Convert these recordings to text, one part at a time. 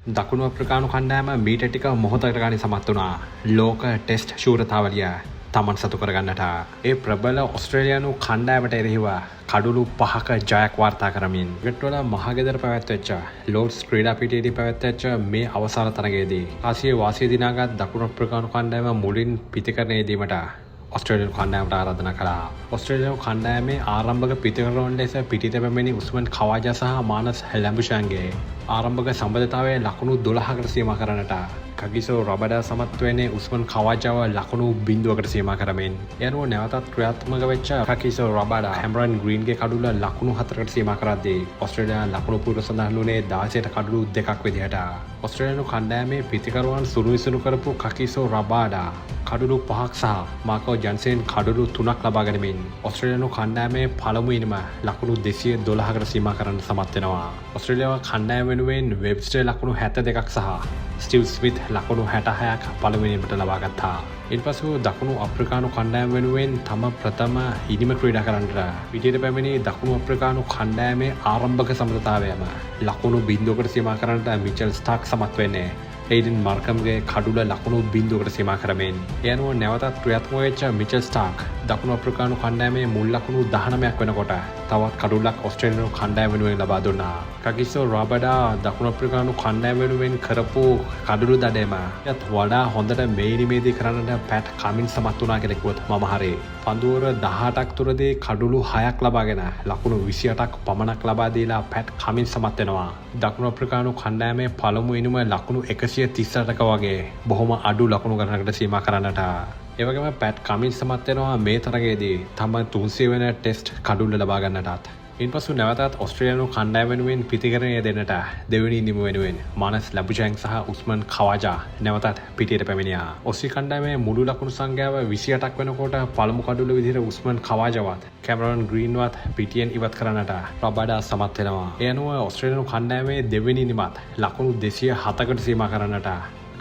දකුණු අප්‍රිකානු කණ්ඩායම මීට ටික මොහොතකට ගානේ සමත් වුණා ලෝක ටෙස්ට් ශූරතාවලිය තමන් සතු කරගන්නට. ඒ ප්‍රබල ඔස්ට්‍රේලියානු කණ්ඩායමට එරෙහිව කඩුළු 5ක ජයක් වාර්තා කරමින් ගෙට්වල මහගෙදර පැවැත්වෙච්ච ලෝඩ්ස් ක්‍රීඩා පිටියේදී පැවැත්වෙච්ච මේ අවසාන තරගයේදී ආසියාවේ වාසිය දිනාගත් දකුණු අප්‍රිකානු කණ්ඩායම මුලින් පිතිකරණය දීමට ඔස්ට්‍රේලියානු කණ්ඩායමට ආරාධනා කළා. ඔස්ට්‍රේලියානු කණ්ඩායමේ ආරම්භක පිතිකරණ ලෙස පිටිත පැමිණි උස්මන් ඛවාජා සහ මානස් ලැම්බුෂාන්ගේ ආරම්භක සම්බන්ධතාවය ලකුණු 12කට සීමා කරන්නට කගිසෝ රබඩා සමත් වෙන්නේ උස්මන් ඛවාජාව ලකුණු 0කට සීමා කරමින් යනුව නැවතත් ක්‍රියාත්මක වෙච්ච කගිසෝ රබඩා කැමරන් ග්‍රීන්ගේ කඩුල ලකුණු 4කට සීමා කරද්දී ඔස්ට්‍රේලියා ලකුණු පුර සඳහන් වුණේ 16ට කඩුළු 2ක් විදිහට. ඔස්ට්‍රේලියානු කණ්ඩායමේ පිතිකරුවන් සුළු විසුළු කරපු කගිසෝ රබඩා කඩුළු 5ක් සහ මාකෝ ජන්සන් කඩුළු 3ක් ලබා ගැනීමෙන් ඔස්ට්‍රේලියානු කණ්ඩායමේ පළමුවෙනිම ලකුණු 212කට සීමා කරන්න සමත් වෙනවා. ඔස්ට්‍රේලියාව කණ්ඩායම වෙනුවෙන් වෙබ්ස්ටර් ලකුණු 72ක් සහ ස්ටිව් ස්මිත් ලකුණු 66ක් පළමුවෙනිමට ලබා ගත්තා. ඉන්පසු දකුණු අප්‍රිකානු කණ්ඩායම වෙනුවෙන් තම ප්‍රථම ඉනිම ක්‍රීඩා කරන්නට පිටියට පැමිණි දකුණු අප්‍රිකානු කණ්ඩායමේ ආරම්භක සම්බන්ධතාවයම ලකුණු 0කට සීමා කරන්නට මිචෙල් ස්ටාක් සමත් වෙන්නේ ඒඩන් මාර්කම්ගේ කඩුල ලකුණු 0කට සීමා කරමින් ඒ අනුව නැවතත් ක්‍රියාත්මක වෙච්ච මිචෙල් ස්ටාක් දකුණු අප්‍රිකානු කණ්ඩායමේ මුල් ලකුණු 19ක් වෙනකොට තවත් කඩුලක් ඔස්ට්‍රේලියානු කණ්ඩායම වෙනුවෙන් ලබා දුන්නා. කගිසෝ රබඩා දකුණු අප්‍රිකානු කණ්ඩායම වෙනුවෙන් කරපු කඩුළු දඩේම යත් වඩා හොඳට මේ නිමේදී කරන්නට පැට් කමින් සමත් වුණා කියලා කිව්වොත් මම හරි. පන්දුවර 18ක් තුරදී කඩුළු 6ක් ලබාගෙන ලකුණු 28ක් පමණක් ලබා දීලා පැට් කමින් සමත් වෙනවා. දකුණු අප්‍රිකානු කණ්ඩායමේ පළමුවෙනිම ලකුණු 138ක වගේ බොහොම අඩු ලකුණු ගණනකට සීමා කරන්නට. ඒ වගේම පැට් කමින් සමත් වෙනවා මේ තරගයේදී තම 300 වෙනි ටෙස්ට් කඩුල්ල ලබා ගන්නටත්. ඉන්පසු නැවතත් ඔස්ට්‍රේලියානු කණ්ඩායම වෙනුවෙන් පිතිකරණය දෙන්නට දෙවෙනි ඉනිම වෙනුවෙන් මානස් ලැබුෂාන් සහ උස්මන් ඛවාජා නැවතත් පිටියට පැමිණියා. ඔස්ට්‍රේලියා කණ්ඩායමේ මුළු ලකුණු සංඛ්‍යාව 28ක් වෙනකොට පළමු කඩුල්ල විදිහට උස්මන් ඛවාජාවත් කැමරන් ග්‍රීන්වත් පිටියෙන් ඉවත් කරන්නට රබඩා සමත් වෙනවා. ඒ අනුව ඔස්ට්‍රේලියානු කණ්ඩායමේ දෙවෙනි ඉනිමත් ලකුණු 207කට සීමා කරන්නට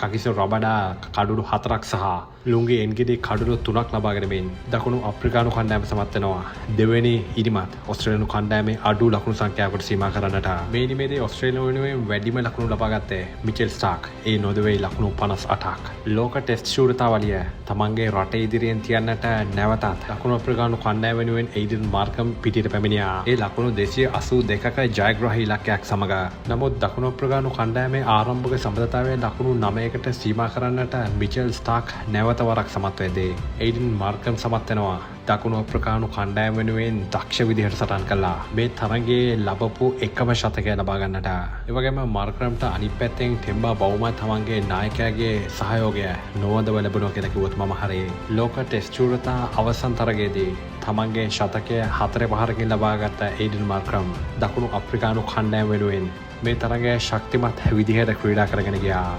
කගිසෝ රබඩා කඩුළු 4ක් සහ ලුංගි එන්ගිඩි කඩුළු 3ක් ලබා ගැනීමෙන් දකුණු අප්‍රිකානු කණ්ඩායම සමත් වෙනවා. දෙවෙනි ඉනිමත් ඔස්ට්‍රේලියානු කණ්ඩායමේ අඩු ලකුණු සංඛ්‍යාවකට සීමා කරන්නට. මේ ඉනිමේදී ඔස්ට්‍රේලියානු වෙනුවෙන් වැඩිම ලකුණු ලබා ගත්තේ මිචෙල් ස්ටාක්. ඒ නොදවෙයි ලකුණු 58ක්. ලෝක ටෙස්ට් ශූරතාවලිය තමන්ගේ රටේ ඉදිරියෙන් තියන්නට නැවතත් දකුණු අප්‍රිකානු කණ්ඩායම වෙනුවෙන් ඒඩන් මාර්කම් පිටියට පැමිණියා. ඒ ලකුණු 282ක ජයග්‍රාහී ඉලක්කයක් සමග. නමුත් දකුණු අප්‍රිකානු කණ්ඩායමේ ආරම්භක සම්බන්ධතාවය ලකුණු 9කට සීමා කරන්නට මිචෙල් ස්ටාක් නැවත වරක් සමත් වෙද්දී ඒඩන් මාර්කම් සමත් වෙනවා. දකුණු අප්‍රිකානු කණ්ඩායම වෙනුවෙන් දක්ෂ විදිහට සටන් කළා. මේ තරගයේ ලැබපු එකම ශතකය ලබා ගන්නට. ඒ වගේම මාර්කම්ට අනිත් පැත්තෙන් ටෙම්බා බවුමා තමන්ගේ නායකයාගේ සහයෝගය නොවදව ලැබුණා කියලා කිව්වොත් මම හරි. ලෝක ටෙස්ට් ශූරතා අවසන් තරගයේදී තමන්ගේ ශතකය 4-5කින් ලබාගත් ඒඩන් මාර්කම් දකුණු අප්‍රිකානු කණ්ඩායම වෙනුවෙන් මේ තරගය ශක්තිමත් විදිහට ක්‍රීඩා කරගෙන ගියා.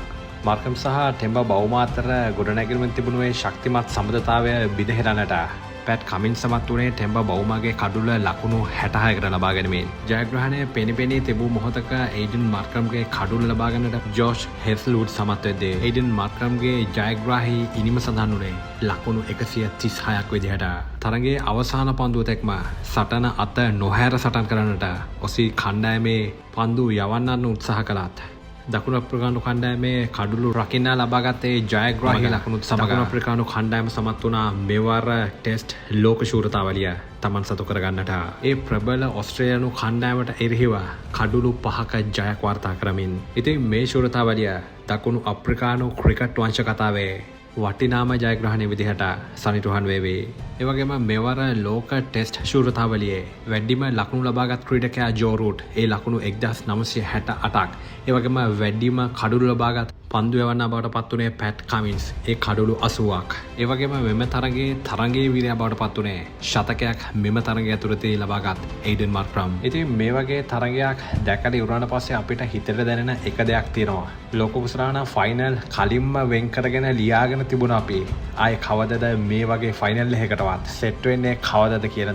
මාර්කම් සහ ටෙම්බා බවුමා අතර ගොඩනැගෙමින් තිබුණු ඒ ශක්තිමත් සම්බන්ධතාවය බිඳහෙරන්නට පැට් කමින් සමත් වුණේ ටෙම්බා බවුමාගේ කඩුල ලකුණු 66කට ලබා ගැනීමෙන්. ජයග්‍රහණය පෙනී තිබූ මොහොතක ඒඩන් මාර්කම්ගේ කඩුල ලබා ගන්නට ජෝෂ් හෙස්ල්වුඩ් සමත් වෙද්දී ඒඩන් මාර්කම්ගේ ජයග්‍රාහී ඉනිම සඳහන් වුණේ ලකුණු 136ක් විදිහට. තරගයේ අවසාන පන්දුව තෙක්ම සටන අත නොහැර සටන් කරන්නට ඔසී කණ්ඩායමේ පන්දු යවන්නන්න උත්සාහ කළත් දකුණු අප්‍රිකානු කණ්ඩායමේ කඩුළු රකින්න ලබාගත්තේ ජයග්‍රාහී ලකුණුත් සමග දකුණු අප්‍රිකානු කණ්ඩායම සමත් වුණා මෙවර ටෙස්ට් ලෝක ශූරතාවලිය තමන් සතු කරගන්නට. ඒ ප්‍රබල ඔස්ට්‍රේලියානු කණ්ඩායමට එරෙහිව කඩුළු 5ක ජයක් වාර්තා කරමින්. ඉතින් මේ ශූරතාවලිය දකුණු අප්‍රිකානු ක්‍රිකට් වංශ කතාවේ වටිනාම ජයග්‍රහණය විදිහට සනිටුහන් වේවි. ඒ වගේම මෙවර ලෝක ටෙස්ට් ශූරතාවලියේ වැඩිම ලකුණු ලබාගත් ක්‍රීඩකයා ජෝ රූට් ඒ ලකුණු 1968ක්. ඒ වගේම වැඩිම කඩුළු ලබාගත් පන්දු යවන්නා බවට පත් වුණේ පැට් කමින්ස් ඒ කඩුළු 80ක්. ඒ වගේම මෙම තරගයේ වීරයා බවට පත් වුණේ ශතකයක් මෙම තරගය ඇතුළතදී ලබාගත් ඒඩන් මාර්කම්. ඉතින් මේ වගේ තරගයක් දැකලා ඉවරන පස්සේ අපිට හිතට දැනෙන එක දෙයක් තියෙනවා. ලෝක කුසලාන ෆයිනල් කලින්ම වෙන් කරගෙන ලියාගෙන තිබුණා අපි. ආයේ කවදද මේ වගේ ෆයිනල් එකකටවත් සෙට් වෙන්නේ කවදද කියලා